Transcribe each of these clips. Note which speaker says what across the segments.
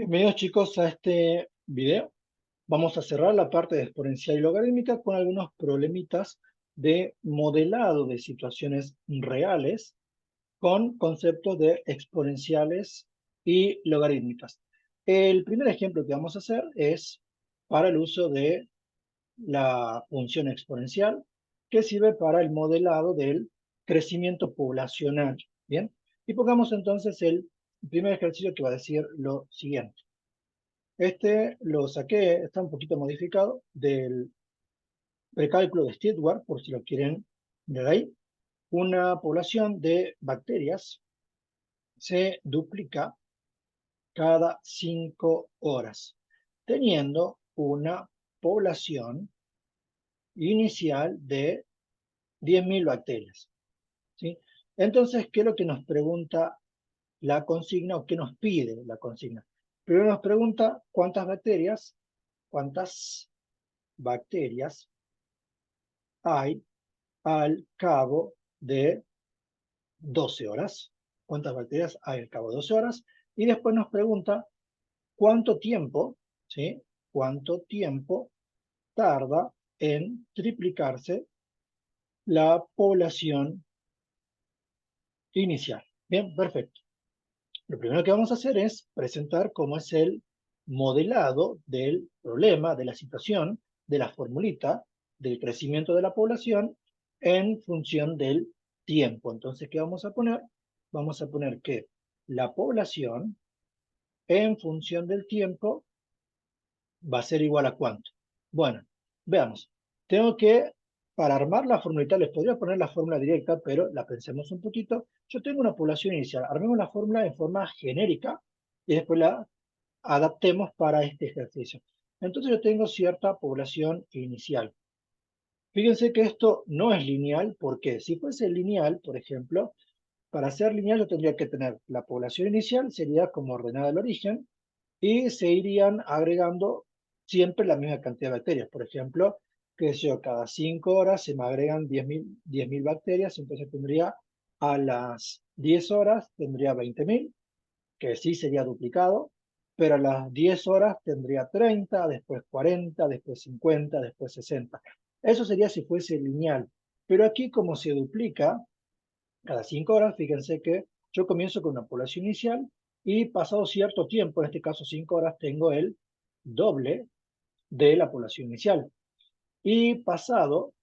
Speaker 1: Bienvenidos chicos a este video. Vamos a cerrar la parte de exponencial y logarítmica con algunos problemitas de modelado de situaciones reales con conceptos de exponenciales y logarítmicas. El primer ejemplo que vamos a hacer es para el uso de la función exponencial que sirve para el modelado del crecimiento poblacional. Bien, y pongamos entonces el primer ejercicio que va a decir lo siguiente. Este lo saqué, está un poquito modificado, del precálculo de Stewart, por si lo quieren ver ahí. Una población de bacterias se duplica cada 5 horas, teniendo una población inicial de 10.000 bacterias. ¿Sí? Entonces, ¿qué es lo que nos pregunta la consigna o qué nos pide la consigna? Primero nos pregunta cuántas bacterias hay al cabo de 12 horas. ¿Cuántas bacterias hay al cabo de 12 horas? Y después nos pregunta cuánto tiempo, ¿sí? ¿Cuánto tiempo tarda en triplicarse la población inicial? Bien, perfecto. Lo primero que vamos a hacer es presentar cómo es el modelado del problema, de la situación, de la formulita del crecimiento de la población en función del tiempo. Entonces, ¿qué vamos a poner? Vamos a poner que la población en función del tiempo va a ser igual a cuánto. Bueno, veamos. Tengo que, para armar la formulita, les podría poner la fórmula directa, pero la pensemos un poquito. Yo tengo una población inicial. Armemos la fórmula en forma genérica y después la adaptemos para este ejercicio. Entonces yo tengo cierta población inicial. Fíjense que esto no es lineal, porque si fuese lineal, por ejemplo, para ser lineal yo tendría que tener la población inicial, sería como ordenada al origen, y se irían agregando siempre la misma cantidad de bacterias. Por ejemplo, que yo cada 5 horas se me agregan 10.000 bacterias, entonces tendría a las 10 horas tendría 20.000, que sí sería duplicado, pero a las 10 horas tendría 30, después 40, después 50, después 60. Eso sería si fuese lineal. Pero aquí como se duplica cada 5 horas, fíjense que yo comienzo con una población inicial y pasado cierto tiempo, en este caso 5 horas, tengo el doble de la población inicial. Y pasado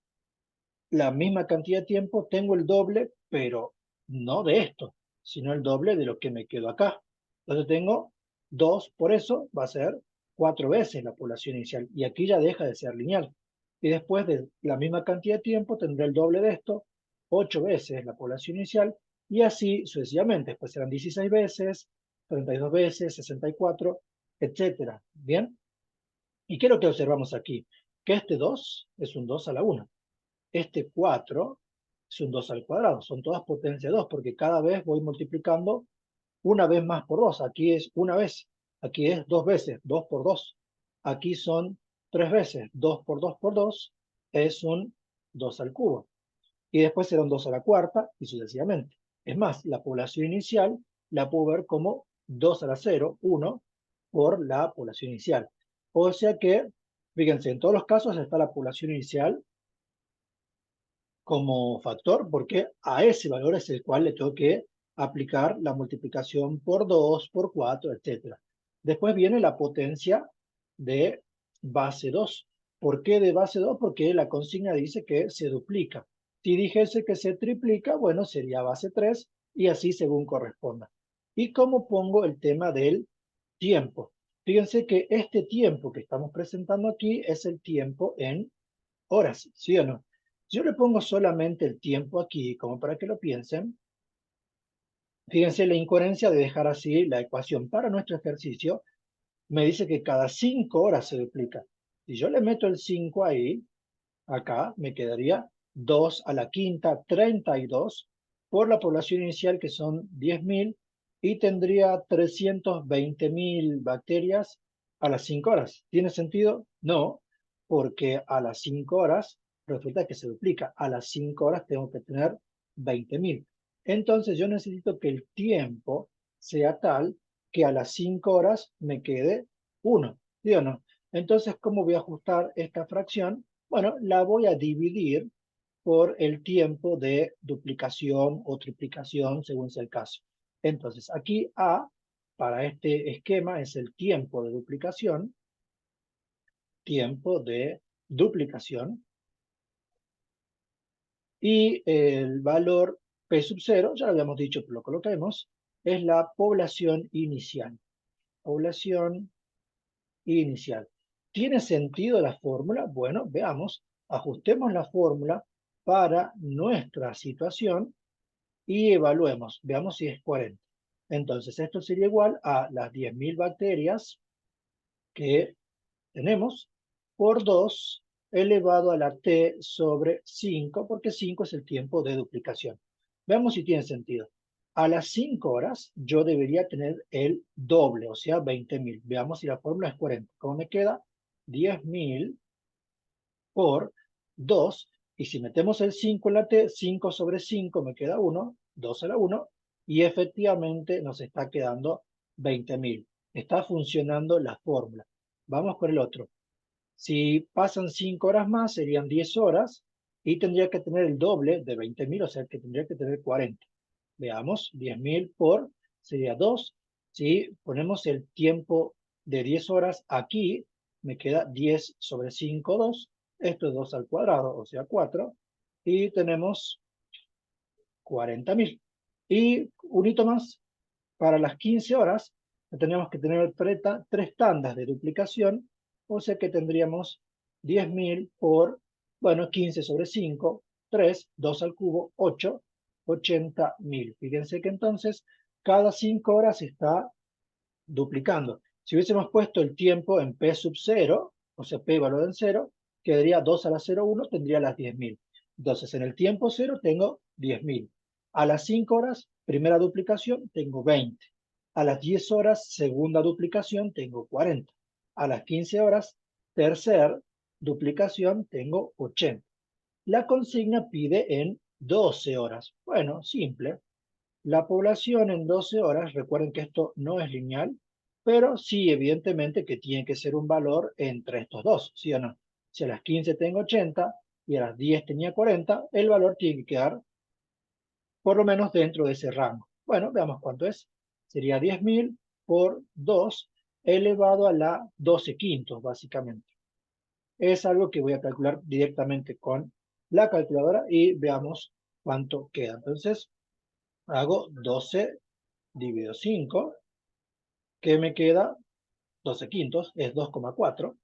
Speaker 1: la misma cantidad de tiempo, tengo el doble, pero no de esto, sino el doble de lo que me quedo acá. Entonces tengo 2, por eso va a ser 4 veces la población inicial. Y aquí ya deja de ser lineal. Y después de la misma cantidad de tiempo, tendré el doble de esto, 8 veces la población inicial, y así sucesivamente. Después serán 16 veces, 32 veces, 64, etcétera. ¿Bien? ¿Y qué es lo que observamos aquí? Que este 2 es un 2 a la 1. Este 4 es un 2 al cuadrado. Son todas potencia 2 porque cada vez voy multiplicando una vez más por 2. Aquí es una vez. Aquí es 2 veces, 2 por 2. Aquí son 3 veces. 2 por 2 por 2 es un 2 al cubo. Y después será un 2 a la cuarta y sucesivamente. Es más, la población inicial la puedo ver como 2 a la 0, 1, por la población inicial. O sea que, fíjense, en todos los casos está la población inicial como factor, porque a ese valor es el cual le tengo que aplicar la multiplicación por 2, por 4, etcétera. Después viene la potencia de base 2. ¿Por qué de base 2? Porque la consigna dice que se duplica. Si dijese que se triplica, bueno, sería base 3 y así según corresponda. ¿Y cómo pongo el tema del tiempo? Fíjense que este tiempo que estamos presentando aquí es el tiempo en horas, ¿sí o no? Yo le pongo solamente el tiempo aquí, como para que lo piensen. Fíjense la incoherencia de dejar así la ecuación para nuestro ejercicio. Me dice que cada 5 horas se duplica. Si yo le meto el 5 ahí, acá me quedaría 2 a la quinta, 32, por la población inicial que son 10.000, y tendría 320.000 bacterias a las 5 horas. ¿Tiene sentido? No, porque a las 5 horas resulta que se duplica. A las 5 horas tengo que tener 20.000. Entonces yo necesito que el tiempo sea tal que a las 5 horas me quede 1, ¿sí o no? Entonces, ¿cómo voy a ajustar esta fracción? Bueno, la voy a dividir por el tiempo de duplicación o triplicación, según sea el caso. Entonces, aquí A, para este esquema, es el tiempo de duplicación, y el valor P sub 0, ya lo habíamos dicho, pero lo coloquemos, es la población inicial. Población inicial. ¿Tiene sentido la fórmula? Bueno, veamos, ajustemos la fórmula para nuestra situación y evaluemos, veamos si es 40. Entonces, esto sería igual a las 10.000 bacterias que tenemos por 2 elevado a la t sobre 5, porque 5 es el tiempo de duplicación. Veamos si tiene sentido. A las 5 horas yo debería tener el doble, o sea, 20.000. Veamos si la fórmula es 40. ¿Cómo me queda? 10.000 por 2, y si metemos el 5 en la t, 5 sobre 5 me queda 1, 2 a la 1, y efectivamente nos está quedando 20.000. Está funcionando la fórmula. Vamos con el otro. Si pasan 5 horas más, serían 10 horas, y tendría que tener el doble de 20.000, o sea que tendría que tener 40. Veamos, 10.000 por, sería 2. Si ponemos el tiempo de 10 horas aquí, me queda 10 sobre 5, 2. Esto es 2 al cuadrado, o sea 4. Y tenemos 40.000. Y un hito más, para las 15 horas, tenemos que tener 3 tandas de duplicación, o sea que tendríamos 10.000 por, bueno, 15 sobre 5, 3, 2 al cubo, 8, 80.000. Fíjense que entonces cada 5 horas está duplicando. Si hubiésemos puesto el tiempo en P sub 0, o sea, P valor en 0, quedaría 2 a la 0,1, tendría las 10.000. Entonces, en el tiempo 0 tengo 10.000. A las 5 horas, primera duplicación, tengo 20. A las 10 horas, segunda duplicación, tengo 40. A las 15 horas, tercera duplicación, tengo 80. La consigna pide en 12 horas. Bueno, simple. La población en 12 horas, recuerden que esto no es lineal, pero sí, evidentemente que tiene que ser un valor entre estos dos, ¿sí o no? Si a las 15 tengo 80 y a las 10 tenía 40, el valor tiene que quedar por lo menos dentro de ese rango. Bueno, veamos cuánto es. Sería 10.000 por 2 elevado a la 12 quintos, básicamente. Es algo que voy a calcular directamente con la calculadora y veamos cuánto queda. Entonces, hago 12 dividido 5, que me queda 12 quintos, es 2,4.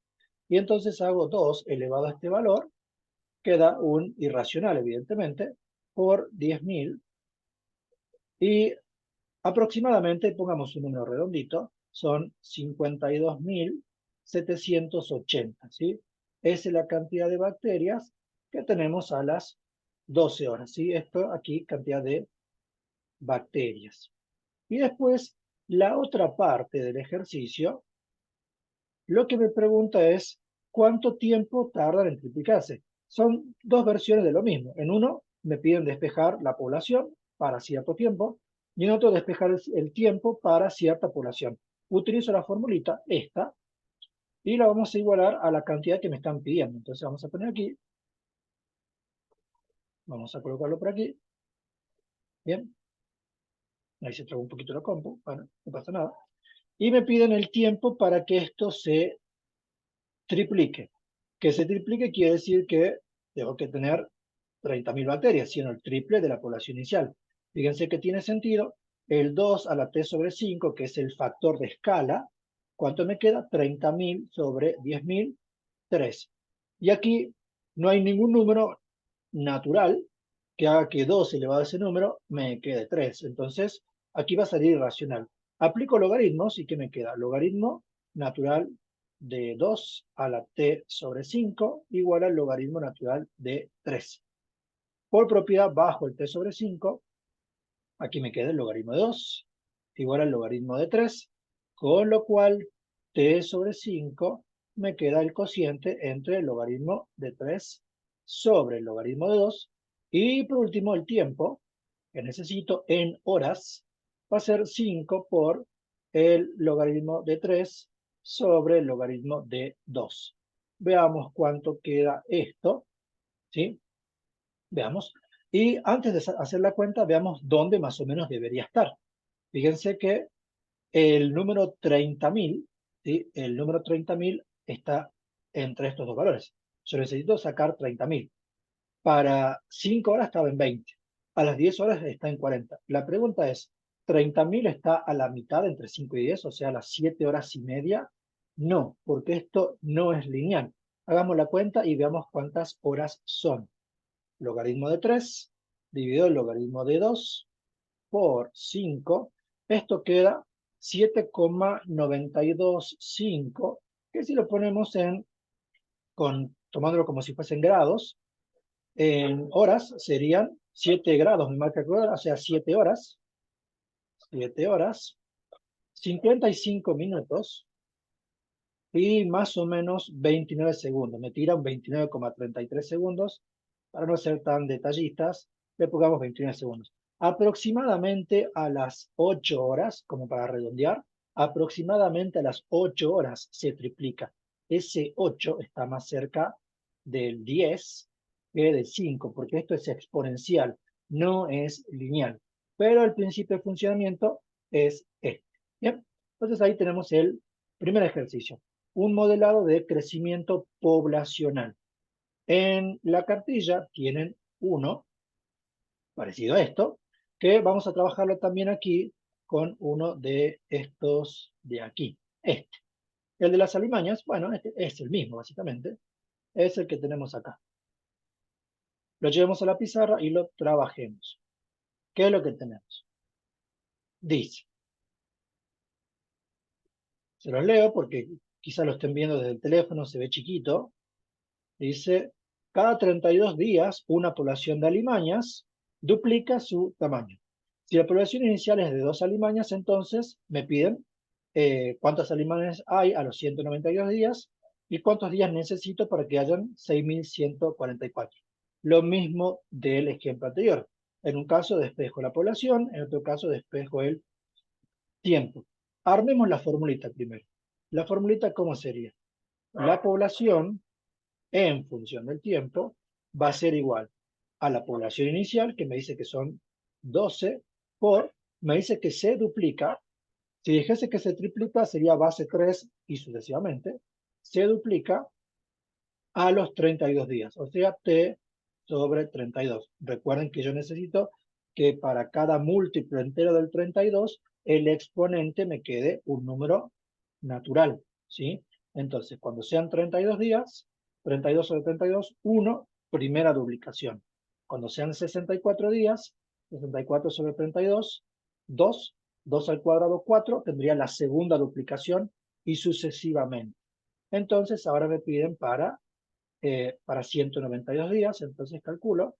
Speaker 1: Y entonces hago 2 elevado a este valor, queda un irracional, evidentemente, por 10.000. Y aproximadamente, pongamos un número redondito, son 52.780, ¿sí? Esa es la cantidad de bacterias que tenemos a las 12 horas, ¿sí? Esto aquí, cantidad de bacterias. Y después, la otra parte del ejercicio, lo que me pregunta es, ¿cuánto tiempo tardan en triplicarse? Son dos versiones de lo mismo. En uno me piden despejar la población para cierto tiempo y en otro despejar el tiempo para cierta población. Utilizo la formulita, esta, y la vamos a igualar a la cantidad que me están pidiendo. Entonces vamos a poner aquí, vamos a colocarlo por aquí. Bien, ahí se trabó un poquito la compu, bueno, no pasa nada. Y me piden el tiempo para que esto se triplique. Que se triplique quiere decir que tengo que tener 30.000 bacterias, sino el triple de la población inicial. Fíjense que tiene sentido. El 2 a la t sobre 5, que es el factor de escala, ¿cuánto me queda? 30.000 sobre 10.000, 3. Y aquí no hay ningún número natural que haga que 2 elevado a ese número me quede 3. Entonces, aquí va a salir irracional. Aplico logaritmos y ¿qué me queda? Logaritmo natural de 2 a la t sobre 5 igual al logaritmo natural de 3. Por propiedad, bajo el t sobre 5, aquí me queda el logaritmo de 2 igual al logaritmo de 3, con lo cual t sobre 5 me queda el cociente entre el logaritmo de 3 sobre el logaritmo de 2, y por último el tiempo que necesito en horas va a ser 5 por el logaritmo de 3 sobre el logaritmo de 2. Veamos cuánto queda esto, ¿sí? Veamos. Y antes de hacer la cuenta, veamos dónde más o menos debería estar. Fíjense que el número 30.000, ¿sí? El número 30.000 está entre estos dos valores. Yo necesito sacar 30.000. Para 5 horas estaba en 20. A las 10 horas está en 40. La pregunta es, ¿30.000 está a la mitad entre 5 y 10, o sea, a las 7 horas y media? No, porque esto no es lineal. Hagamos la cuenta y veamos cuántas horas son. Logaritmo de 3 dividido el logaritmo de 2 por 5. Esto queda 7,925, que si lo ponemos tomándolo como si fuesen grados, en horas serían 7 grados, mi marca calculadora, o sea, 7 horas, 55 minutos y más o menos 29 segundos. Me tiran 29,33 segundos. Para no ser tan detallistas, le pongamos 29 segundos. Aproximadamente a las 8 horas, como para redondear, aproximadamente a las 8 horas se triplica. Ese 8 está más cerca del 10 que del 5, porque esto es exponencial, no es lineal. Pero el principio de funcionamiento es este. Bien, entonces ahí tenemos el primer ejercicio. Un modelado de crecimiento poblacional. En la cartilla tienen uno, parecido a esto, que vamos a trabajarlo también aquí con uno de estos de aquí. Este. El de las alimañas, bueno, este es el mismo básicamente, es el que tenemos acá. Lo llevemos a la pizarra y lo trabajemos. ¿Qué es lo que tenemos? Dice, se los leo porque quizá lo estén viendo desde el teléfono, se ve chiquito. Dice, cada 32 días una población de alimañas duplica su tamaño. Si la población inicial es de 2 alimañas, entonces me piden cuántas alimañas hay a los 192 días y cuántos días necesito para que hayan 6.144. Lo mismo del ejemplo anterior. En un caso despejo la población, en otro caso despejo el tiempo. Armemos la formulita primero. La formulita, ¿cómo sería? La población en función del tiempo va a ser igual a la población inicial, que me dice que son 12, me dice que se duplica. Si dijese que se triplica, sería base 3 y sucesivamente. Se duplica a los 32 días, o sea, t sobre 32. Recuerden que yo necesito que para cada múltiplo entero del 32, el exponente me quede un número natural, ¿sí? Entonces, cuando sean 32 días, 32 sobre 32, 1, primera duplicación. Cuando sean 64 días, 64 sobre 32, 2, 2 al cuadrado 4, tendría la segunda duplicación y sucesivamente. Entonces, ahora me piden para 192 días, entonces calculo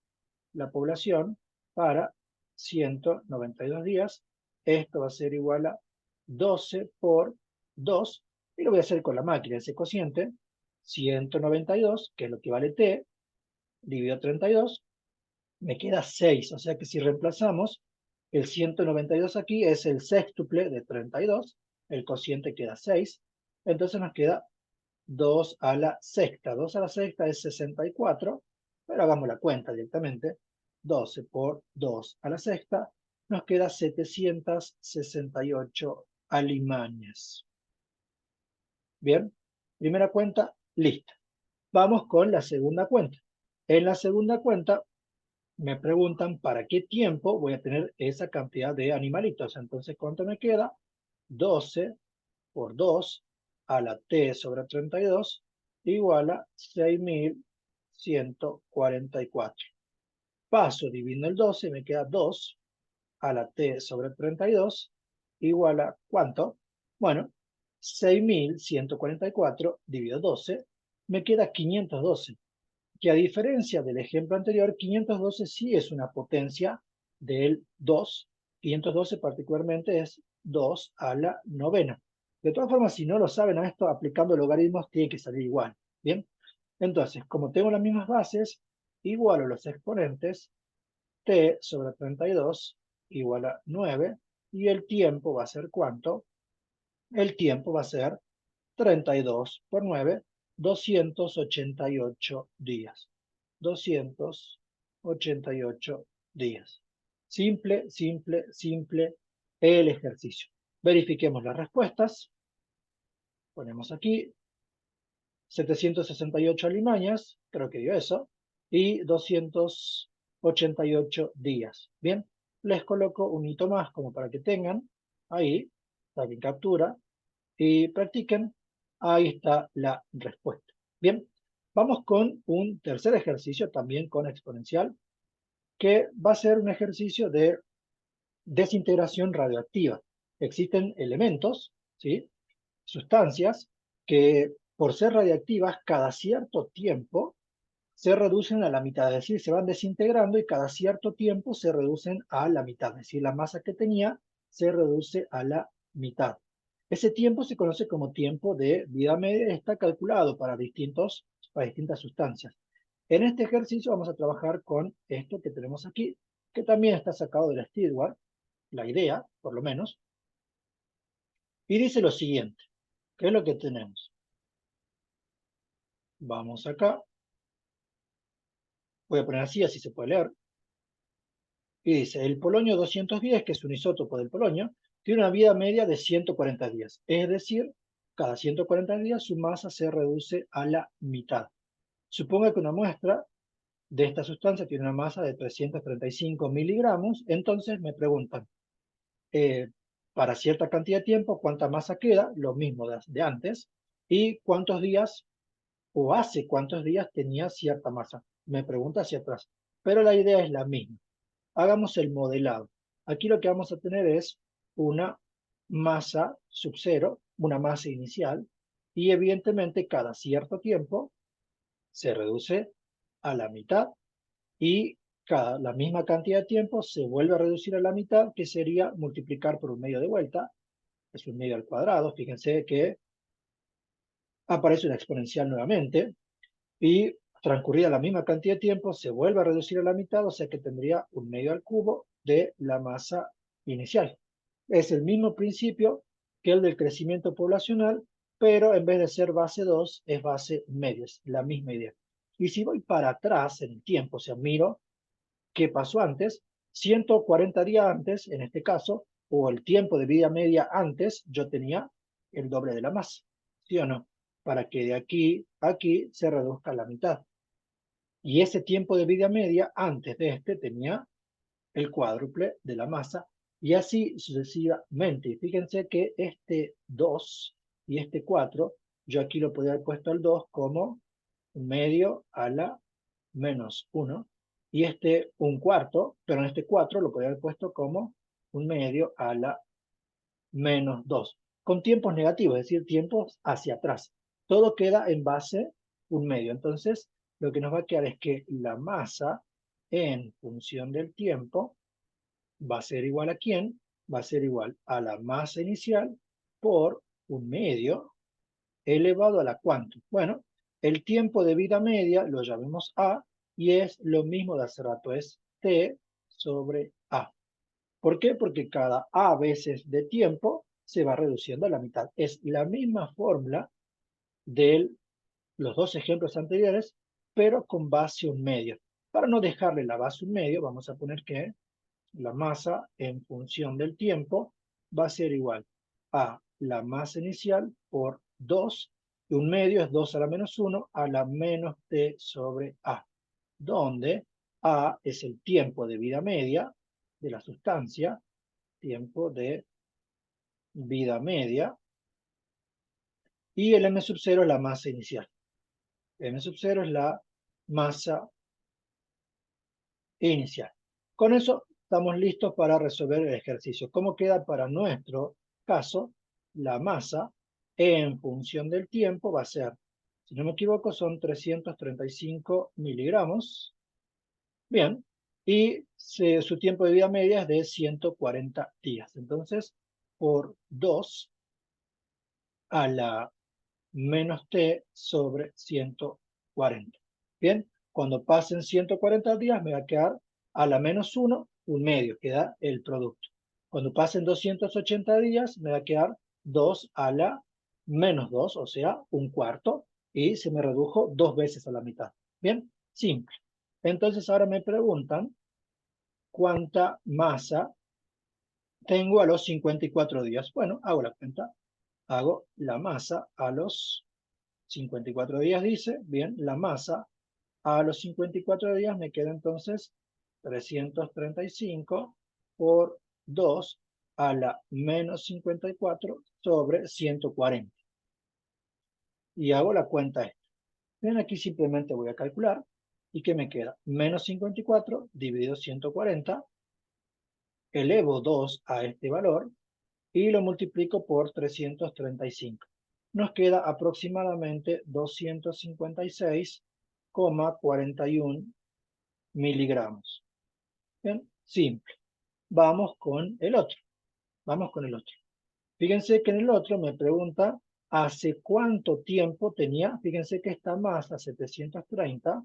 Speaker 1: la población para 192 días. Esto va a ser igual a 12 por 2, y lo voy a hacer con la máquina, ese cociente, 192, que es lo que vale t, dividido 32, me queda 6, o sea que si reemplazamos el 192 aquí, es el sextuple de 32, el cociente queda 6, entonces nos queda 2 a la sexta. 2 a la sexta es 64, pero hagamos la cuenta directamente. 12 por 2 a la sexta, nos queda 768 alimañas. Bien, primera cuenta, lista. Vamos con la segunda cuenta. En la segunda cuenta me preguntan para qué tiempo voy a tener esa cantidad de animalitos. Entonces, ¿cuánto me queda? 12 por 2 a la t sobre 32 igual a 6.144. Paso, dividiendo el 12, me queda 2 a la t sobre 32 igual a ¿cuánto? Bueno, 6.144 dividido 12, me queda 512, que a diferencia del ejemplo anterior, 512 sí es una potencia del 2, 512 particularmente es 2 a la novena. De todas formas, si no lo saben a esto, aplicando logaritmos tiene que salir igual. Bien, entonces, como tengo las mismas bases, igualo los exponentes, t sobre 32 igual a 9, y el tiempo va a ser ¿cuánto? el tiempo va a ser 32 por 9, 288 días. 288 días. Simple, simple, simple el ejercicio. Verifiquemos las respuestas. Ponemos aquí 768 alimañas, creo que dio eso, y 288 días. Bien, les coloco un hito más como para que tengan ahí, saquen captura y practiquen. Ahí está la respuesta. Bien, vamos con un tercer ejercicio también con exponencial, que va a ser un ejercicio de desintegración radioactiva. Existen elementos, ¿sí? Sustancias que por ser radiactivas cada cierto tiempo se reducen a la mitad, es decir, se van desintegrando y cada cierto tiempo se reducen a la mitad, es decir, la masa que tenía se reduce a la mitad. Ese tiempo se conoce como tiempo de vida media y está calculado para distintas sustancias. En este ejercicio vamos a trabajar con esto que tenemos aquí, que también está sacado de la Stewart, la idea, por lo menos, y dice lo siguiente, ¿qué es lo que tenemos? Vamos acá, voy a poner así se puede leer, y dice, el polonio 210, que es un isótopo del polonio, tiene una vida media de 140 días, es decir, cada 140 días su masa se reduce a la mitad. Suponga que una muestra de esta sustancia tiene una masa de 335 miligramos, entonces me preguntan, para cierta cantidad de tiempo, ¿cuánta masa queda? Lo mismo de antes, y cuántos días o hace cuántos días tenía cierta masa. Me pregunta hacia atrás, pero la idea es la misma. Hagamos el modelado. Aquí lo que vamos a tener es una masa sub cero, una masa inicial, y evidentemente cada cierto tiempo se reduce a la mitad y la misma cantidad de tiempo se vuelve a reducir a la mitad, que sería multiplicar por un medio de vuelta, es un medio al cuadrado. Fíjense que aparece una exponencial nuevamente, y transcurrida la misma cantidad de tiempo se vuelve a reducir a la mitad, o sea que tendría un medio al cubo de la masa inicial. Es el mismo principio que el del crecimiento poblacional, pero en vez de ser base 2 es base media, es la misma idea. Y si voy para atrás en el tiempo, o sea, miro qué pasó antes, 140 días antes, en este caso, o el tiempo de vida media antes, yo tenía el doble de la masa, ¿sí o no? Para que de aquí a aquí se reduzca a la mitad. Y ese tiempo de vida media antes de este tenía el cuádruple de la masa, y así sucesivamente. Y fíjense que este 2 y este 4, yo aquí lo podría haber puesto al 2 como un medio a la menos 1, y este un cuarto, pero en este 4 lo podría haber puesto como un medio a la menos 2, con tiempos negativos, es decir, tiempos hacia atrás. Todo queda en base un medio. Entonces, lo que nos va a quedar es que la masa en función del tiempo va a ser igual a ¿quién? Va a ser igual a la masa inicial por un medio elevado a la cuánto. Bueno, el tiempo de vida media lo llamemos A, y es lo mismo de hace rato, es T sobre A. ¿Por qué? Porque cada A veces de tiempo se va reduciendo a la mitad. Es la misma fórmula de los dos ejemplos anteriores, pero con base un medio. Para no dejarle la base un medio, vamos a poner que la masa en función del tiempo va a ser igual a la masa inicial por 2, y un medio es 2 a la menos 1 a la menos t sobre a, donde a es el tiempo de vida media de la sustancia, tiempo de vida media, y el m sub 0 es la masa inicial. M sub 0 es la masa inicial. Con eso estamos listos para resolver el ejercicio. ¿Cómo queda para nuestro caso? La masa en función del tiempo va a ser, si no me equivoco, son 335 miligramos. Bien, y su tiempo de vida media es de 140 días. Entonces, por 2 a la menos t sobre 140. Bien, cuando pasen 140 días me va a quedar a la menos 1, un medio, queda el producto. Cuando pasen 280 días me va a quedar 2 a la menos 2, o sea, un cuarto, y se me redujo 2 veces a la mitad. Bien, simple. Entonces ahora me preguntan cuánta masa tengo a los 54 días. Bueno, hago la cuenta. Hago la masa a los 54 días, dice. Bien, la masa a los 54 días me queda entonces 335 por 2 a la menos 54 sobre 140. Y hago la cuenta esta. Bien, aquí simplemente voy a calcular. ¿Y qué me queda? Menos 54 dividido 140. Elevo 2 a este valor y lo multiplico por 335. Nos queda aproximadamente 256,41 miligramos. Bien, simple. Vamos con el otro. Vamos con el otro. Fíjense que en el otro me pregunta hace cuánto tiempo tenía. Fíjense que esta masa 730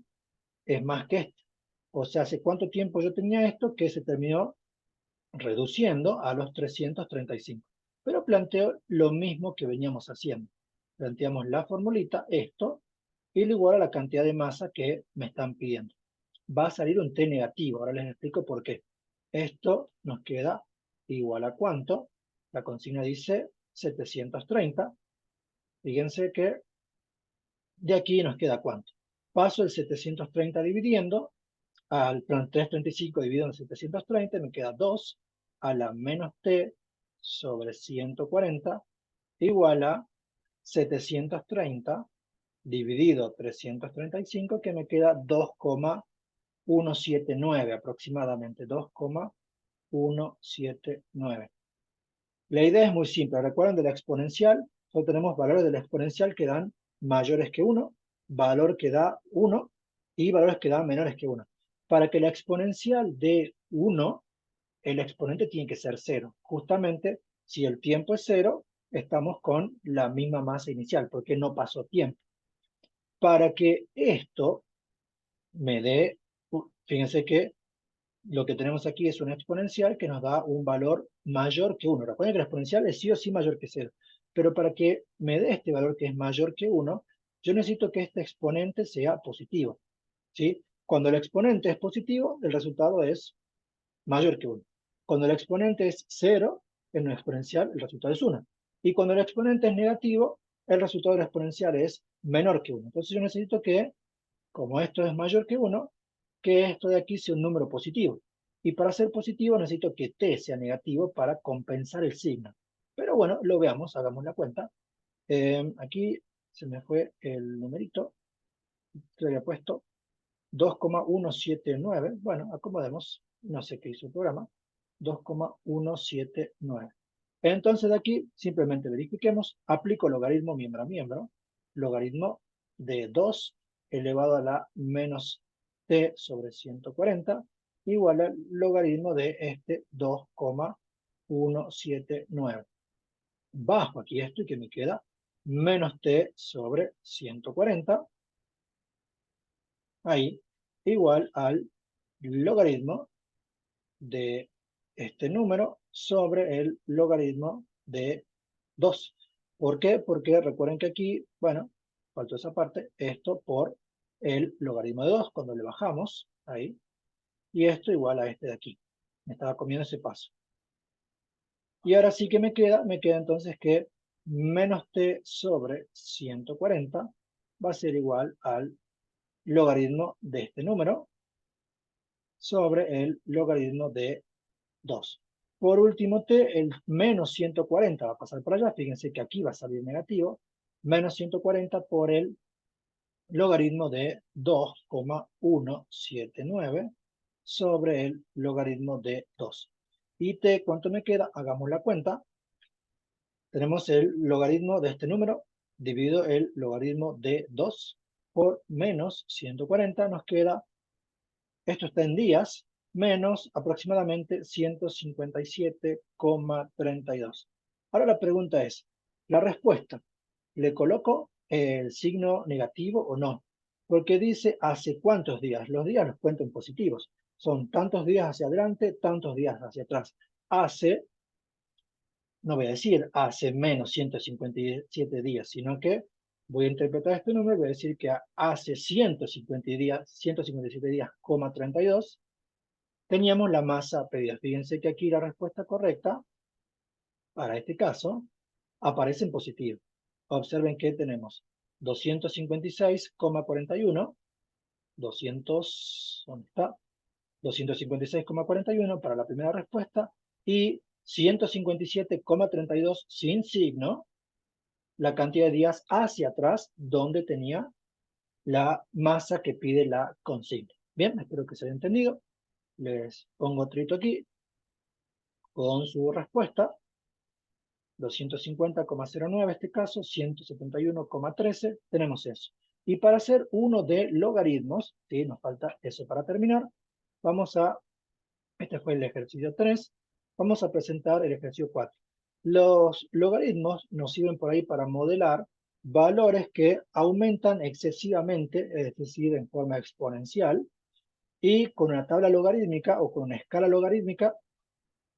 Speaker 1: es más que esta. O sea, hace cuánto tiempo yo tenía esto que se terminó reduciendo a los 335. Pero planteo lo mismo que veníamos haciendo. Planteamos la formulita, esto, y lo igual a la cantidad de masa que me están pidiendo. Va a salir un T negativo, ahora les explico por qué. Esto nos queda igual a ¿cuánto? La consigna dice 730. Fíjense que de aquí nos queda ¿cuánto? Paso el 730 dividiendo, al 335 dividido en 730 me queda 2 a la menos t sobre 140 igual a 730 dividido 335 que me queda 2,179 aproximadamente, 2,179. La idea es muy simple. Recuerden de la exponencial, solo tenemos valores de la exponencial que dan mayores que 1, valor que da 1 y valores que dan menores que 1. Para que la exponencial dé 1, el exponente tiene que ser 0. Justamente, si el tiempo es 0, estamos con la misma masa inicial, porque no pasó tiempo. Para que esto me dé, fíjense que lo que tenemos aquí es una exponencial que nos da un valor mayor que 1. Recuerden que la exponencial es sí o sí mayor que 0. Pero para que me dé este valor que es mayor que 1, yo necesito que este exponente sea positivo. ¿Sí? Cuando el exponente es positivo, el resultado es mayor que 1. Cuando el exponente es 0, en una exponencial, el resultado es 1. Y cuando el exponente es negativo, el resultado de la exponencial es menor que 1. Entonces yo necesito que, como esto es mayor que 1, que esto de aquí sea un número positivo. Y para ser positivo necesito que t sea negativo para compensar el signo. Pero bueno, lo veamos, hagamos la cuenta. Aquí se me fue el numerito que había puesto, 2,179. Bueno, acomodemos, no sé qué hizo el programa, 2,179. Entonces de aquí simplemente verifiquemos, aplico logaritmo miembro a miembro, logaritmo de 2 elevado a la menos t sobre 140 igual al logaritmo de este 2,179. Bajo aquí esto y que me queda menos t sobre 140, ahí, igual al logaritmo de este número sobre el logaritmo de 2. ¿Por qué? Porque recuerden que aquí, bueno, faltó esa parte, esto por el logaritmo de 2, cuando le bajamos, ahí, y esto igual a este de aquí. Me estaba comiendo ese paso. Y ahora sí que me queda entonces que menos t sobre 140 va a ser igual al logaritmo de este número sobre el logaritmo de 2. Por último, t, el menos 140 va a pasar por allá. Fíjense que aquí va a salir negativo. Menos 140 por el logaritmo de 2,179 sobre el logaritmo de 2. Y t, ¿cuánto me queda? Hagamos la cuenta. Tenemos el logaritmo de este número dividido el logaritmo de 2 por menos 140. Nos queda, esto está en días, menos aproximadamente 157,32. Ahora la pregunta es, la respuesta, ¿le coloco el signo negativo o no? Porque dice hace cuántos días. Los días los cuento en positivos. Son tantos días hacia adelante, tantos días hacia atrás. Hace no voy a decir hace menos 157 días, sino que voy a interpretar este número, voy a decir que hace 157 días, 32, teníamos la masa pedida. Fíjense que aquí la respuesta correcta, para este caso, aparece en positivo. Observen que tenemos 256,41, 200, ¿dónde está? 256,41 para la primera respuesta y 157,32 sin signo, la cantidad de días hacia atrás donde tenía la masa que pide la consigna. Bien, espero que se haya entendido. Les pongo trito aquí con su respuesta. 250,09 este caso, 171,13, tenemos eso. Y para hacer uno de logaritmos, ¿sí? Nos falta eso para terminar, vamos a, este fue el ejercicio 3, vamos a presentar el ejercicio 4. Los logaritmos nos sirven por ahí para modelar valores que aumentan excesivamente, es decir, en forma exponencial, y con una tabla logarítmica o con una escala logarítmica,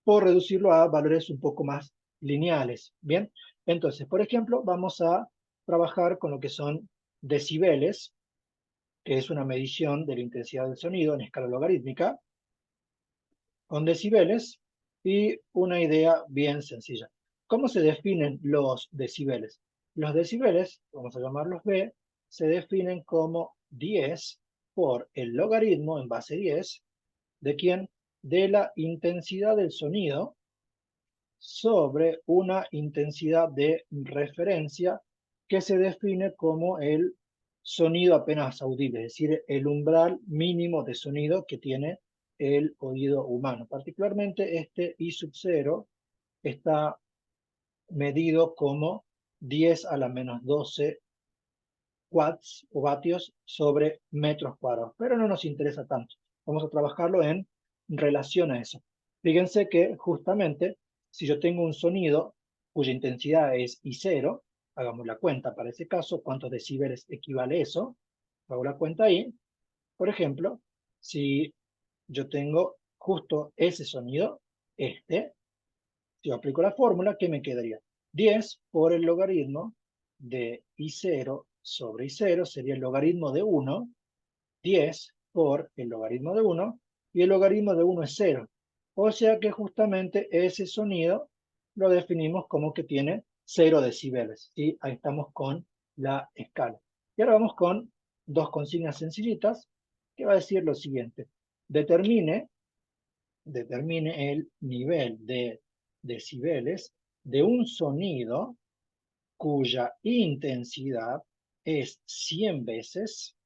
Speaker 1: por reducirlo a valores un poco más lineales. Bien, entonces, por ejemplo, vamos a trabajar con lo que son decibeles, que es una medición de la intensidad del sonido en escala logarítmica, con decibeles, y una idea bien sencilla. ¿Cómo se definen los decibeles? Los decibeles, vamos a llamarlos B, se definen como 10 por el logaritmo en base 10, ¿de quién? De la intensidad del sonido sobre una intensidad de referencia que se define como el sonido apenas audible, es decir, el umbral mínimo de sonido que tiene el oído humano. Particularmente este I sub 0 está medido como 10 a la menos 12 watts o vatios sobre metros cuadrados, pero no nos interesa tanto. Vamos a trabajarlo en relación a eso. Fíjense que justamente si yo tengo un sonido cuya intensidad es I0, hagamos la cuenta para ese caso, ¿cuántos decibeles equivale eso? Hago la cuenta ahí. Por ejemplo, si yo tengo justo ese sonido, si yo aplico la fórmula, ¿qué me quedaría? 10 por el logaritmo de I0 sobre I0 sería el logaritmo de 1, 10 por el logaritmo de 1, y el logaritmo de 1 es 0. O sea que justamente ese sonido lo definimos como que tiene 0 decibeles. ¿Sí? Ahí estamos con la escala. Y ahora vamos con dos consignas sencillitas, que va a decir lo siguiente. Determine el nivel de decibeles de un sonido cuya intensidad es 100 veces,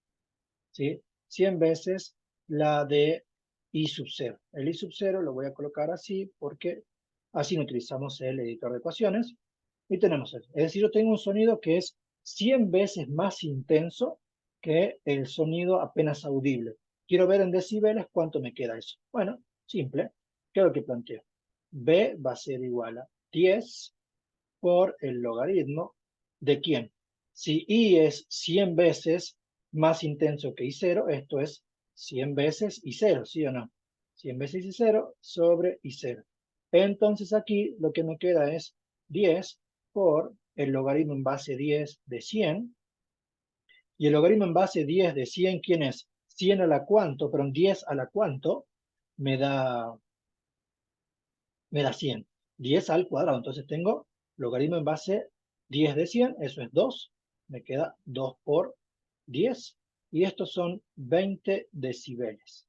Speaker 1: ¿sí? 100 veces la de I sub 0. El I sub 0 lo voy a colocar así porque así no utilizamos el editor de ecuaciones. Y tenemos eso. Es decir, yo tengo un sonido que es 100 veces más intenso que el sonido apenas audible. Quiero ver en decibeles cuánto me queda eso. Bueno, simple. ¿Qué es lo que planteo? B va a ser igual a 10 por el logaritmo de quién. Si I es 100 veces más intenso que I0, esto es 100 veces I0, ¿sí o no? 100 veces I0 sobre I0. Entonces aquí lo que me queda es 10 por el logaritmo en base 10 de 100. Y el logaritmo en base 10 de 100, ¿quién es? 100 a la cuánto, perdón, 10 a la cuánto, me da 100. 10 al cuadrado. Entonces tengo logaritmo en base 10 de 100, eso es 2. Me queda 2 por 10. Y estos son 20 decibeles.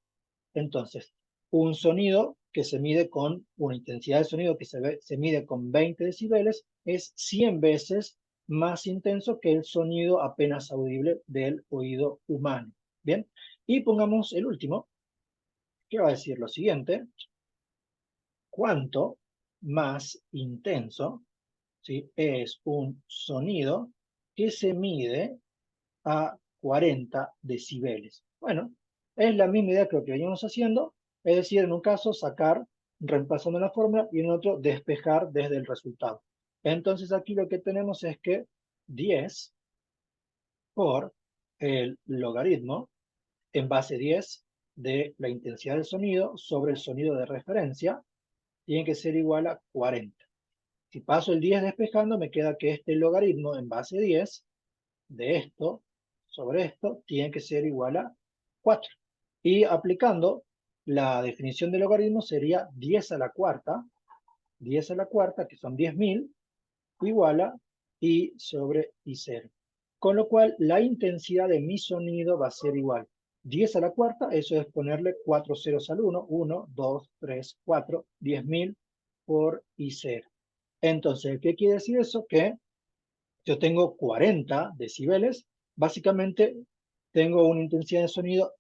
Speaker 1: Entonces, un sonido que se mide con una intensidad de sonido que se mide con 20 decibeles es 100 veces más intenso que el sonido apenas audible del oído humano. Bien, y pongamos el último, que va a decir lo siguiente. Cuánto más intenso, ¿sí? Es un sonido que se mide a 40 decibeles. Bueno, es la misma idea que lo que veníamos haciendo, es decir, en un caso sacar reemplazando la fórmula y en otro despejar desde el resultado. Entonces aquí lo que tenemos es que 10 por el logaritmo en base 10 de la intensidad del sonido sobre el sonido de referencia tiene que ser igual a 40. Si paso el 10 despejando, me queda que este logaritmo en base 10 de esto sobre esto tiene que ser igual a 4. Y aplicando la definición de logaritmo sería 10 a la cuarta, 10 a la cuarta, que son 10.000, igual a I sobre I0. Con lo cual, la intensidad de mi sonido va a ser igual. 10 a la cuarta, eso es ponerle 4 ceros al 1, 1, 2, 3, 4, 10.000 por I0. Entonces, ¿qué quiere decir eso? Que yo tengo 40 decibeles, básicamente tengo una intensidad de sonido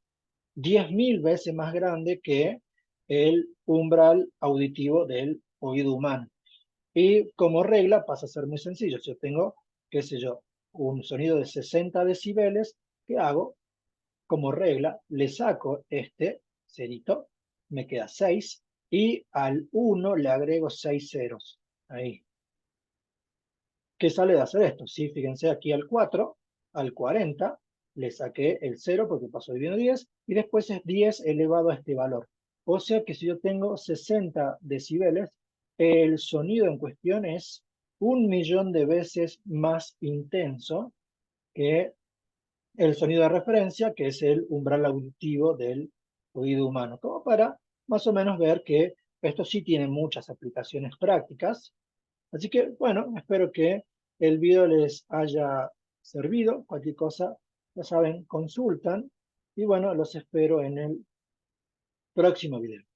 Speaker 1: 10.000 veces más grande que el umbral auditivo del oído humano. Y como regla pasa a ser muy sencillo. Si yo tengo, qué sé yo, un sonido de 60 decibeles, ¿qué hago? Como regla, le saco este cerito, me queda 6, y al 1 le agrego 6 ceros. Ahí. ¿Qué sale de hacer esto? Sí, fíjense aquí al 4, al 40, le saqué el 0 porque pasó dividiendo 10, y después es 10 elevado a este valor. O sea que si yo tengo 60 decibeles, el sonido en cuestión es 1.000.000 de veces más intenso que el sonido de referencia, que es el umbral auditivo del oído humano. Como para más o menos ver que esto sí tiene muchas aplicaciones prácticas. Así que, bueno, espero que el video les haya servido. Cualquier cosa, ya saben, consultan. Y bueno, los espero en el próximo video.